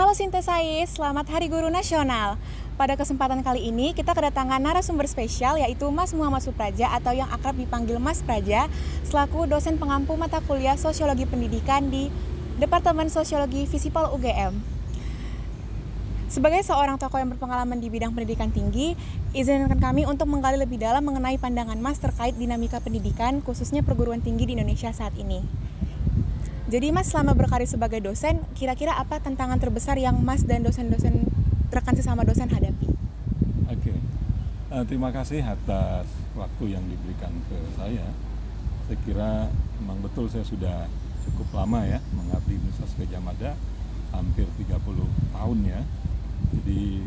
Halo Sintesais, selamat Hari Guru Nasional. Pada kesempatan kali ini kita kedatangan narasumber spesial yaitu Mas Muhammad Supraja atau yang akrab dipanggil Mas Praja selaku dosen pengampu mata kuliah Sosiologi Pendidikan di Departemen Sosiologi Visipol UGM. Sebagai seorang tokoh yang berpengalaman di bidang pendidikan tinggi, izinkan kami untuk menggali lebih dalam mengenai pandangan Mas terkait dinamika pendidikan khususnya perguruan tinggi di Indonesia saat ini. Jadi Mas selama berkarir sebagai dosen, kira-kira apa tantangan terbesar yang Mas dan dosen-dosen rekan sesama dosen hadapi? Oke, terima kasih atas waktu yang diberikan ke saya. Saya kira memang betul saya sudah cukup lama ya mengabdi di Universitas Gadjah Mada, hampir 30 tahun ya. Jadi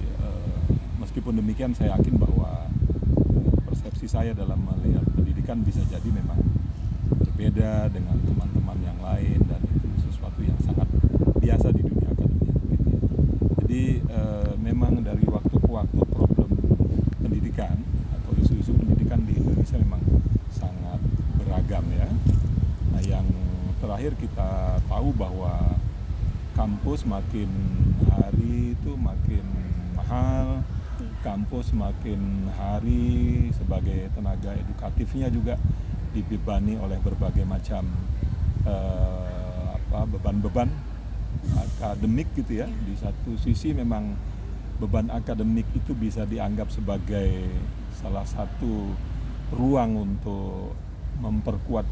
meskipun demikian saya yakin bahwa persepsi saya dalam melihat pendidikan bisa jadi memang berbeda dengan teman-teman yang lain dan itu sesuatu yang sangat biasa di dunia akademik gitu ya. Jadi memang dari waktu ke waktu problem pendidikan atau isu-isu pendidikan di Indonesia memang sangat beragam ya. Nah, yang terakhir kita tahu bahwa kampus makin hari itu makin mahal, kampus makin hari sebagai tenaga edukatifnya juga dibebani oleh berbagai macam beban-beban akademik gitu ya. Di satu sisi memang beban akademik itu bisa dianggap sebagai salah satu ruang untuk memperkuat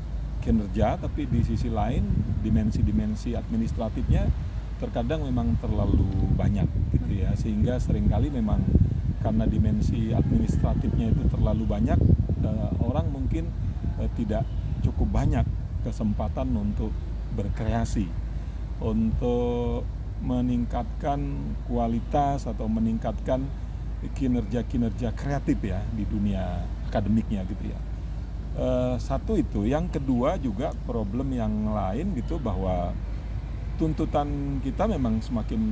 kinerja, tapi di sisi lain dimensi-dimensi administratifnya terkadang memang terlalu banyak gitu ya, sehingga seringkali memang karena dimensi administratifnya itu terlalu banyak, orang mungkin tidak cukup banyak kesempatan untuk berkreasi, untuk meningkatkan kualitas atau meningkatkan kinerja-kinerja kreatif ya di dunia akademiknya gitu ya. Satu itu, yang kedua juga problem yang lain gitu bahwa tuntutan kita memang semakin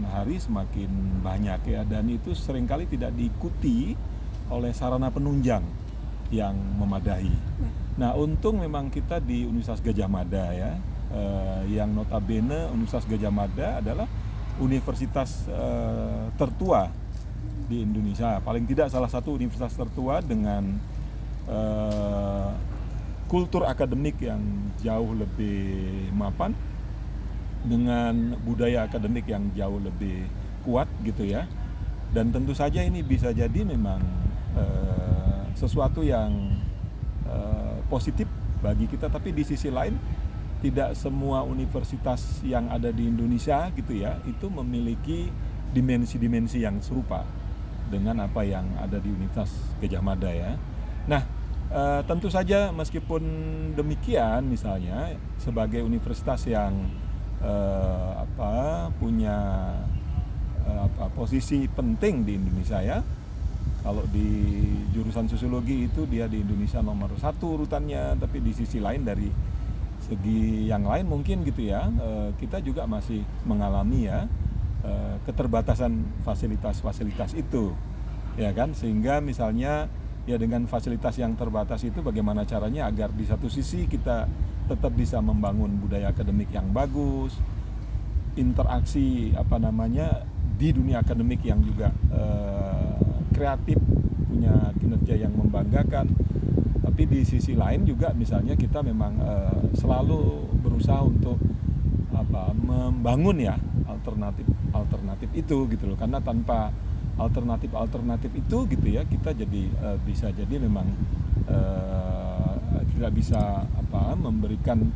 hari semakin banyak ya, dan itu seringkali tidak diikuti oleh sarana penunjang yang memadai. Nah, untung memang kita di Universitas Gadjah Mada ya, yang notabene Universitas Gadjah Mada adalah universitas tertua di Indonesia, paling tidak salah satu universitas tertua dengan kultur akademik yang jauh lebih mapan, dengan budaya akademik yang jauh lebih kuat gitu ya. Dan tentu saja ini bisa jadi memang sesuatu yang positif bagi kita, tapi di sisi lain tidak semua universitas yang ada di Indonesia gitu ya itu memiliki dimensi-dimensi yang serupa dengan apa yang ada di Universitas Gadjah Mada ya. Nah, tentu saja meskipun demikian, misalnya sebagai universitas yang punya posisi penting di Indonesia ya. Kalau di jurusan sosiologi itu dia di Indonesia nomor 1 urutannya, tapi di sisi lain dari segi yang lain mungkin gitu ya, kita juga masih mengalami ya keterbatasan fasilitas-fasilitas itu ya kan, sehingga misalnya ya dengan fasilitas yang terbatas itu bagaimana caranya agar di satu sisi kita tetap bisa membangun budaya akademik yang bagus, interaksi di dunia akademik yang juga kreatif, punya kinerja yang membanggakan. Tapi di sisi lain juga misalnya kita memang selalu berusaha untuk membangun ya alternatif itu gitu loh, karena tanpa alternatif itu gitu ya kita jadi bisa jadi memang tidak bisa memberikan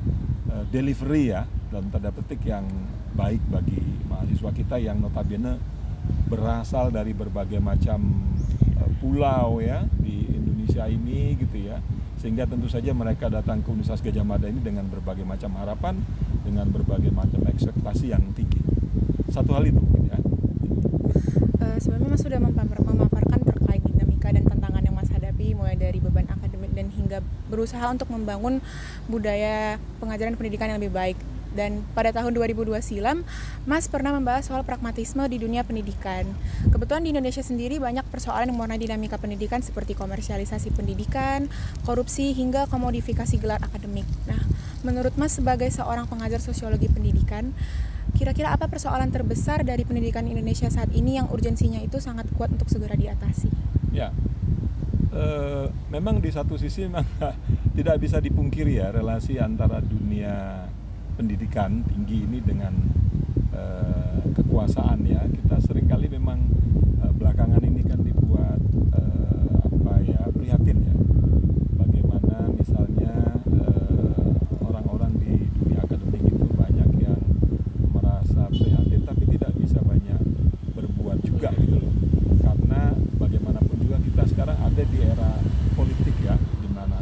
delivery ya dalam tanda petik yang baik bagi mahasiswa kita yang notabene berasal dari berbagai macam pulau ya di Indonesia ini gitu ya, sehingga tentu saja mereka datang ke Universitas Gadjah Mada ini dengan berbagai macam harapan, dengan berbagai macam ekspektasi yang tinggi. Satu hal itu mungkin ya. Sebelumnya Mas sudah memaparkan terkait dinamika dan tantangan yang Mas hadapi mulai dari beban akademik dan hingga berusaha untuk membangun budaya pengajaran pendidikan yang lebih baik. Dan pada tahun 2002 silam, Mas pernah membahas soal pragmatisme di dunia pendidikan. Kebetulan di Indonesia sendiri banyak persoalan yang mewarnai dinamika pendidikan seperti komersialisasi pendidikan, korupsi, hingga komodifikasi gelar akademik. Nah, menurut Mas sebagai seorang pengajar sosiologi pendidikan, Kira-kira apa persoalan terbesar dari pendidikan Indonesia saat ini yang urgensinya itu sangat kuat untuk segera diatasi? Ya, memang di satu sisi memang tidak bisa dipungkiri ya relasi antara dunia pendidikan tinggi ini dengan kekuasaan ya. Kita seringkali memang belakangan ini kan dibuat prihatin ya. Bagaimana misalnya orang-orang di dunia akademik itu banyak yang merasa prihatin tapi tidak bisa banyak berbuat juga gitu loh. Karena bagaimanapun juga kita sekarang ada di era politik ya, di mana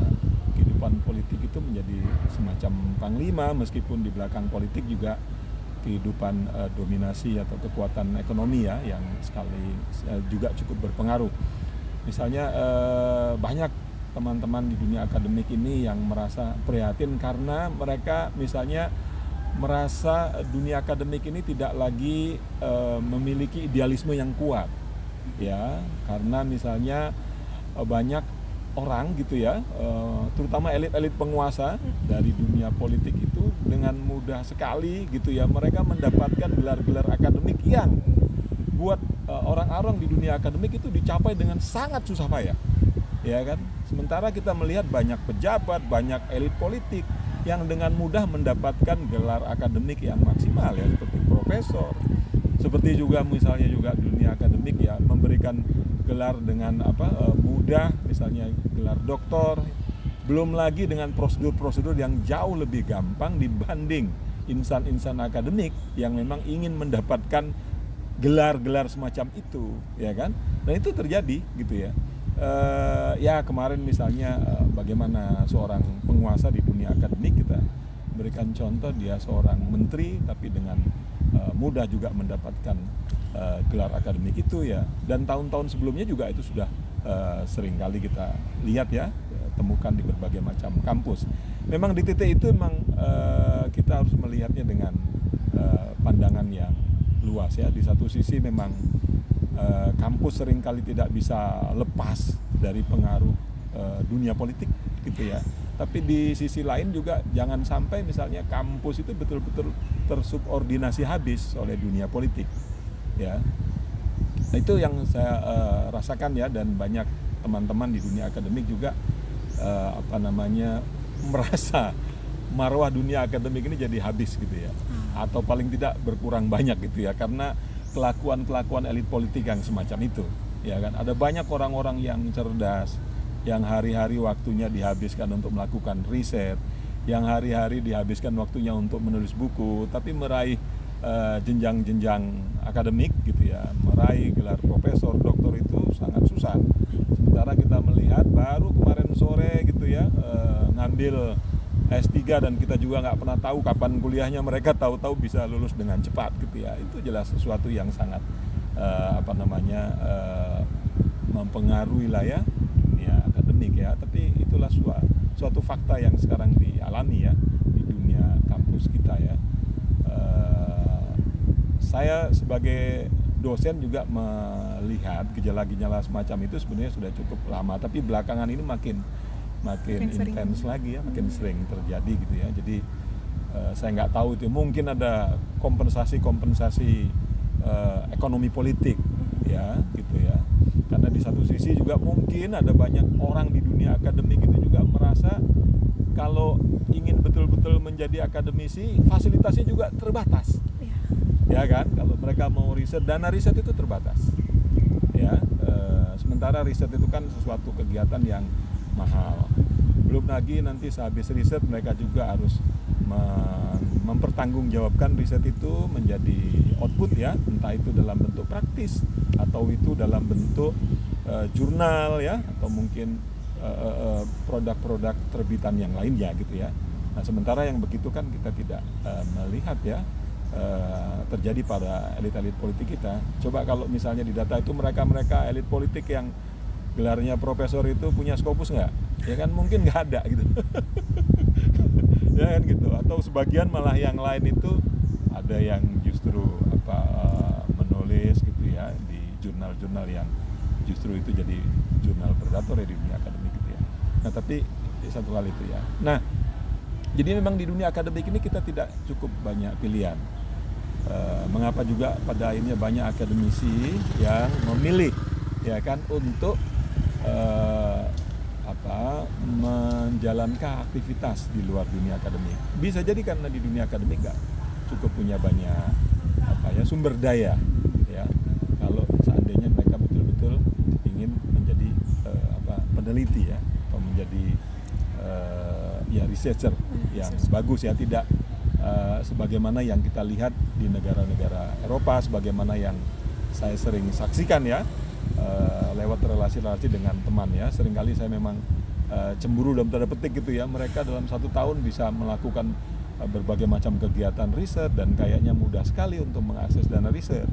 kehidupan politik itu menjadi semacam panglima, meskipun di belakang politik juga kehidupan dominasi atau kekuatan ekonomi ya yang sekali juga cukup berpengaruh. Misalnya banyak teman-teman di dunia akademik ini yang merasa prihatin karena mereka misalnya merasa dunia akademik ini tidak lagi memiliki idealisme yang kuat ya, karena misalnya banyak orang gitu ya, terutama elit-elit penguasa dari dunia politik itu dengan mudah sekali gitu ya mereka mendapatkan gelar-gelar akademik yang buat orang-orang di dunia akademik itu dicapai dengan sangat susah payah, ya kan? Sementara kita melihat banyak pejabat, banyak elit politik yang dengan mudah mendapatkan gelar akademik yang maksimal ya, seperti profesor, seperti juga misalnya juga dunia akademik ya memberikan gelar dengan mudah, misalnya gelar doktor, belum lagi dengan prosedur-prosedur yang jauh lebih gampang dibanding insan-insan akademik yang memang ingin mendapatkan gelar-gelar semacam itu, ya kan? Dan itu terjadi gitu ya. Ya kemarin misalnya bagaimana seorang penguasa di dunia akademik, kita berikan contoh dia seorang menteri tapi dengan mudah juga mendapatkan gelar akademik itu ya. Dan tahun-tahun sebelumnya juga itu sudah sering kali kita lihat ya, temukan di berbagai macam kampus. Memang di titik itu memang kita harus melihatnya dengan pandangan yang luas ya. Di satu sisi memang kampus seringkali tidak bisa lepas dari pengaruh dunia politik gitu ya. Tapi di sisi lain juga jangan sampai misalnya kampus itu betul-betul tersubordinasi habis oleh dunia politik ya. Nah, itu yang saya rasakan ya, dan banyak teman-teman di dunia akademik juga merasa marwah dunia akademik ini jadi habis gitu ya, atau paling tidak berkurang banyak gitu ya, karena kelakuan elit politik yang semacam itu ya kan. Ada banyak orang-orang yang cerdas yang hari-hari waktunya dihabiskan untuk melakukan riset, yang hari-hari dihabiskan waktunya untuk menulis buku, tapi meraih jenjang-jenjang akademik gitu ya, meraih gelar profesor, doktor itu sangat susah. Sementara kita melihat baru kemarin sore gitu ya ngambil S3 dan kita juga nggak pernah tahu kapan kuliahnya, mereka tahu-tahu bisa lulus dengan cepat gitu ya. Itu jelas sesuatu yang sangat mempengaruhi lah ya dunia akademik ya. Tapi itulah suatu fakta yang sekarang dialami ya di dunia kampus kita ya. Saya sebagai dosen juga melihat gejala-gejala semacam itu sebenarnya sudah cukup lama, tapi belakangan ini makin intens lagi ya, makin sering terjadi gitu ya. Jadi saya nggak tahu itu, mungkin ada kompensasi ekonomi politik ya gitu ya. Karena di satu sisi juga mungkin ada banyak orang di dunia akademik itu juga merasa kalau ingin betul-betul menjadi akademisi, fasilitasnya juga terbatas. Ya kan, kalau mereka mau riset, dana riset itu terbatas ya. Sementara riset itu kan sesuatu kegiatan yang mahal, belum lagi nanti sehabis riset mereka juga harus mempertanggungjawabkan riset itu menjadi output ya, entah itu dalam bentuk praktis atau itu dalam bentuk jurnal ya, atau mungkin produk-produk terbitan yang lainnya gitu ya. Nah sementara yang begitu kan kita tidak melihat ya terjadi pada elit-elit politik kita. Coba kalau misalnya di data itu mereka elit politik yang gelarnya profesor itu punya Scopus nggak? Ya kan mungkin nggak ada gitu. Ya kan gitu. Atau sebagian malah yang lain itu ada yang justru menulis gitu ya di jurnal-jurnal yang justru itu jadi jurnal predator ya di dunia akademik gitu ya. Nah tapi satu hal itu ya. Nah jadi memang di dunia akademik ini kita tidak cukup banyak pilihan. Mengapa juga pada akhirnya banyak akademisi yang memilih ya kan untuk menjalankan aktivitas di luar dunia akademik. Bisa jadi karena di dunia akademik nggak cukup punya banyak sumber daya ya. Kalau seandainya mereka betul-betul ingin menjadi peneliti ya, atau menjadi researcher yang bagus ya, tidak sebagaimana yang kita lihat di negara-negara Eropa, sebagaimana yang saya sering saksikan ya, lewat relasi-relasi dengan teman ya. Seringkali saya memang cemburu dalam tanda petik gitu ya, mereka dalam 1 tahun bisa melakukan berbagai macam kegiatan riset dan kayaknya mudah sekali untuk mengakses dana riset.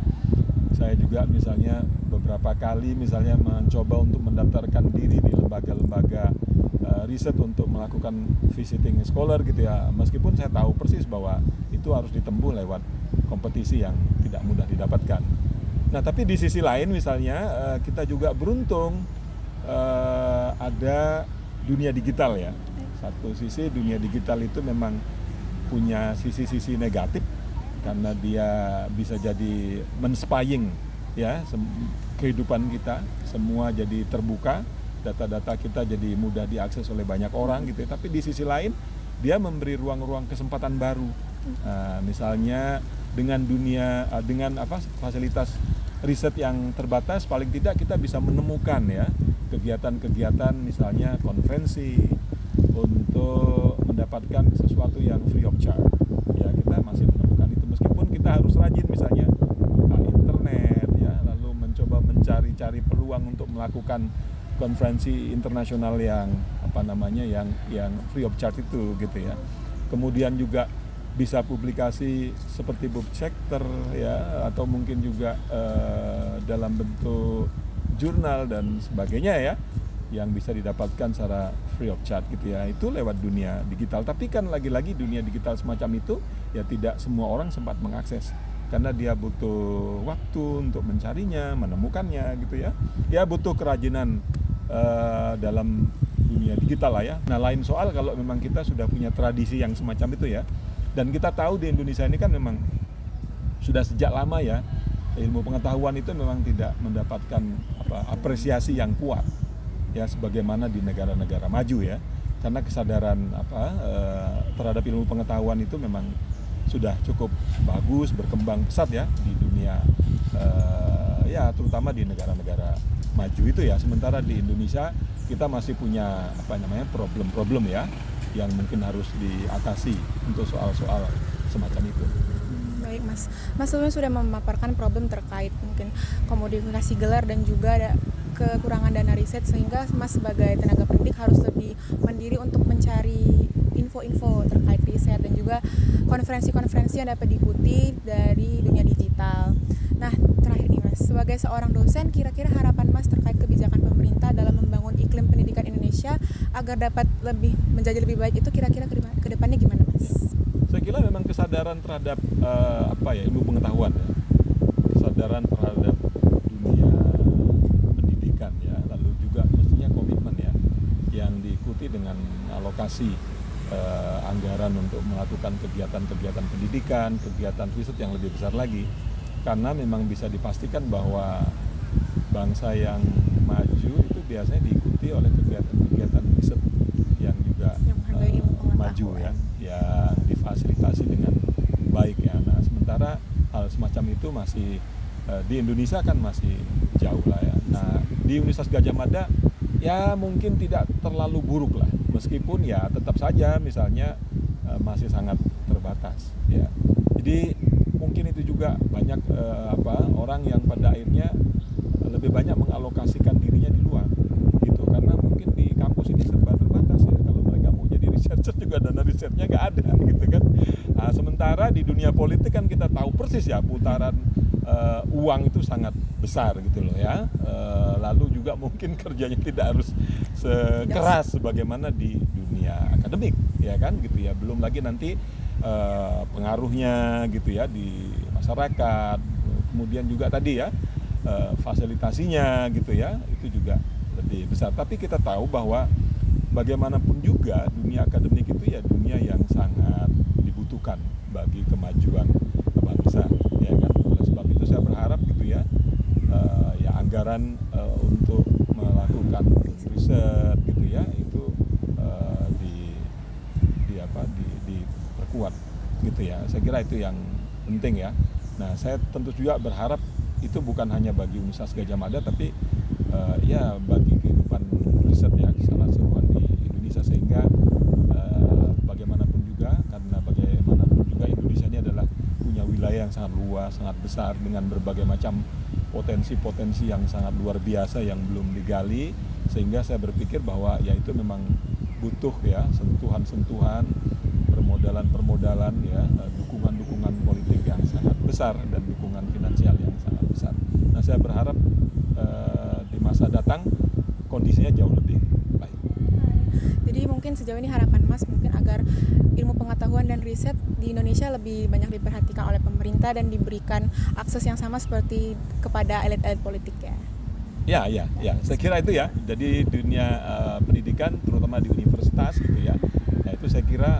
Saya juga misalnya beberapa kali misalnya mencoba untuk mendaftarkan diri di lembaga-lembaga riset untuk melakukan visiting scholar gitu ya, meskipun saya tahu persis bahwa itu harus ditempuh lewat kompetisi yang tidak mudah didapatkan. Nah tapi di sisi lain misalnya kita juga beruntung ada dunia digital ya. Satu sisi dunia digital itu memang punya sisi-sisi negatif karena dia bisa jadi men-spying ya kehidupan kita, semua jadi terbuka, data-data kita jadi mudah diakses oleh banyak orang gitu ya. Tapi di sisi lain dia memberi ruang-ruang kesempatan baru. Misalnya dengan fasilitas riset yang terbatas, paling tidak kita bisa menemukan ya kegiatan-kegiatan misalnya konferensi untuk mendapatkan sesuatu yang free of charge ya. Kita masih menemukan itu meskipun kita harus rajin misalnya internet ya, lalu mencoba mencari-cari peluang untuk melakukan konferensi internasional yang yang free of charge itu gitu ya. Kemudian juga bisa publikasi seperti book chapter ya, atau mungkin juga dalam bentuk jurnal dan sebagainya ya, yang bisa didapatkan secara free of charge gitu ya. Itu lewat dunia digital. Tapi kan lagi-lagi dunia digital semacam itu ya tidak semua orang sempat mengakses karena dia butuh waktu untuk mencarinya, menemukannya gitu ya. Dia butuh kerajinan dalam dunia digital lah ya. Nah lain soal kalau memang kita sudah punya tradisi yang semacam itu ya. Dan kita tahu di Indonesia ini kan memang sudah sejak lama ya, ilmu pengetahuan itu memang tidak mendapatkan apresiasi yang kuat ya sebagaimana di negara-negara maju ya. Karena kesadaran terhadap ilmu pengetahuan itu memang sudah cukup bagus, berkembang pesat ya di dunia ya terutama di negara-negara maju itu ya. Sementara di Indonesia kita masih punya problem-problem ya yang mungkin harus diatasi untuk soal-soal semacam itu. Baik Mas, Mas sebelumnya sudah memaparkan problem terkait mungkin komodifikasi gelar dan juga ada kekurangan dana riset, sehingga Mas sebagai tenaga pendidik harus lebih mandiri untuk mencari info-info terkait riset dan juga konferensi-konferensi yang dapat diikuti dari dunia digital. Nah terakhir nih Mas, sebagai seorang dosen, kira-kira harapan Mas terkait kebijakan pemerintah dalam membangun iklim pendidikan Indonesia agar dapat menjadi lebih baik itu kira-kira ke depannya gimana Mas? Saya kira memang kesadaran terhadap ilmu pengetahuan ya, kesadaran terhadap dunia pendidikan ya, lalu juga mestinya komitmen ya yang diikuti dengan alokasi anggaran untuk melakukan kegiatan-kegiatan pendidikan, kegiatan riset yang lebih besar lagi, karena memang bisa dipastikan bahwa bangsa yang maju itu biasanya diikuti oleh kegiatan-kegiatan riset yang juga maju ya, yang difasilitasi dengan baik ya. Nah sementara hal semacam itu masih di Indonesia kan masih jauh lah ya. Nah di Universitas Gadjah Mada ya mungkin tidak terlalu buruk lah, meskipun ya tetap saja misalnya masih sangat terbatas ya. Jadi mungkin itu juga banyak orang yang pada akhirnya lebih banyak mengalokasikan dirinya di luar gitu, karena mungkin di kampus ini serba terbatas ya. Kalau mereka mau jadi researcher juga dana risetnya nggak ada gitu kan. Nah, sementara di dunia politik kan kita tahu persis ya, putaran uang itu sangat besar gitu loh ya. Lalu juga mungkin kerjanya tidak harus sekeras sebagaimana di dunia akademik ya kan gitu ya. Belum lagi nanti pengaruhnya gitu ya di masyarakat, kemudian juga tadi ya fasilitasinya gitu ya, itu juga lebih besar. Tapi kita tahu bahwa bagaimanapun juga dunia akademik itu ya dunia yang sangat dibutuhkan bagi kemajuan bangsa, ya kan. Oleh sebab itu saya berharap gitu ya, ya anggaran untuk melakukan riset gitu ya itu diperkuat gitu ya. Saya kira itu yang penting ya. Nah, saya tentu juga berharap itu bukan hanya bagi Universitas Gadjah Mada, tapi ya bagi kehidupan riset ya secara keseluruhan di Indonesia, sehingga bagaimanapun juga, karena bagaimanapun juga Indonesia ini adalah punya wilayah yang sangat luas, sangat besar dengan berbagai macam potensi-potensi yang sangat luar biasa yang belum digali, sehingga saya berpikir bahwa ya itu memang butuh ya sentuhan-sentuhan, permodalan-permodalan ya, dukungan-dukungan politik yang sangat besar dan dukungan finansial yang sangat besar. Nah, saya berharap di masa datang kondisinya jauh lebih baik. Jadi mungkin sejauh ini harapan Mas mungkin agar ilmu pengetahuan dan riset di Indonesia lebih banyak diperhatikan oleh pemerintah dan diberikan akses yang sama seperti kepada elit-elit politik ya. Ya, saya kira itu ya. Jadi dunia pendidikan, terutama di universitas gitu ya. Nah, itu saya kira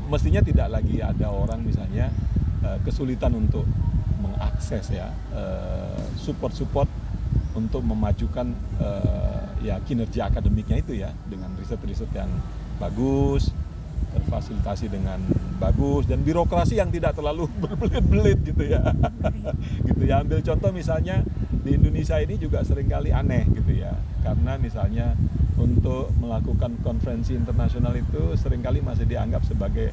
mestinya tidak lagi ada orang misalnya kesulitan untuk mengakses ya support untuk memajukan ya kinerja akademiknya itu ya, dengan riset-riset yang bagus, terfasilitasi dengan bagus, dan birokrasi yang tidak terlalu berbelit-belit gitu ya. Gitu ya. Ambil contoh misalnya di Indonesia ini juga seringkali aneh gitu ya, karena misalnya untuk melakukan konferensi internasional itu seringkali masih dianggap sebagai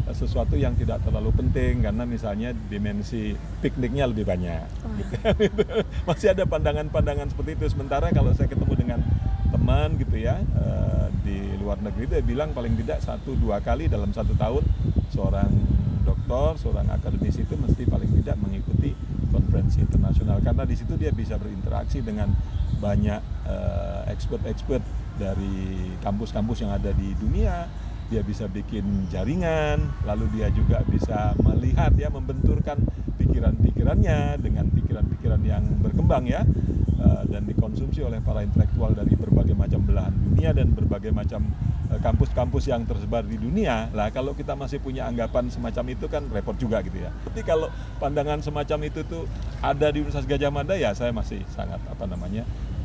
sesuatu yang tidak terlalu penting, karena misalnya dimensi pikniknya lebih banyak gitu. Masih ada pandangan-pandangan seperti itu. Sementara kalau saya ketemu dengan teman gitu ya di luar negeri, dia bilang paling tidak 1-2 kali dalam 1 tahun seorang doktor, seorang akademisi itu mesti paling tidak mengikuti konferensi internasional, karena di situ dia bisa berinteraksi dengan banyak expert dari kampus-kampus yang ada di dunia. Dia bisa bikin jaringan, lalu dia juga bisa melihat ya, membenturkan pikiran-pikirannya dengan pikiran-pikiran yang berkembang ya, dan dikonsumsi oleh para intelektual dari berbagai macam belahan dunia dan berbagai macam kampus-kampus yang tersebar di dunia. Lah kalau kita masih punya anggapan semacam itu kan repot juga gitu ya. Tapi kalau pandangan semacam itu tuh ada di Universitas Gadjah Mada, ya saya masih sangat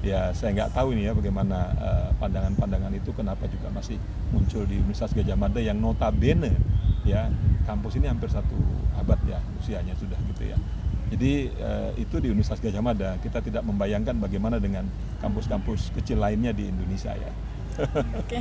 ya saya nggak tahu ini ya bagaimana pandangan-pandangan itu kenapa juga masih muncul di Universitas Gadjah Mada yang notabene ya kampus ini hampir 1 abad ya usianya sudah gitu ya. Jadi itu di Universitas Gadjah Mada. Kita tidak membayangkan bagaimana dengan kampus-kampus kecil lainnya di Indonesia ya. Oke,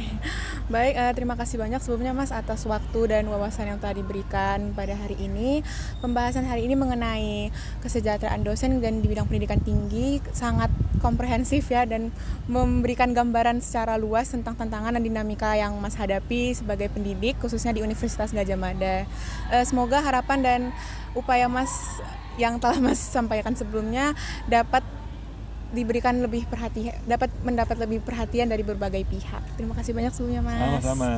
baik, terima kasih banyak sebelumnya Mas atas waktu dan wawasan yang telah diberikan pada hari ini. Pembahasan hari ini mengenai kesejahteraan dosen dan di bidang pendidikan tinggi sangat komprehensif ya, dan memberikan gambaran secara luas tentang tantangan dan dinamika yang Mas hadapi sebagai pendidik khususnya di Universitas Gadjah Mada. Semoga harapan dan upaya Mas yang telah Mas sampaikan sebelumnya dapat mendapat lebih perhatian dari berbagai pihak. Terima kasih banyak sebelumnya Mas. Sama-sama.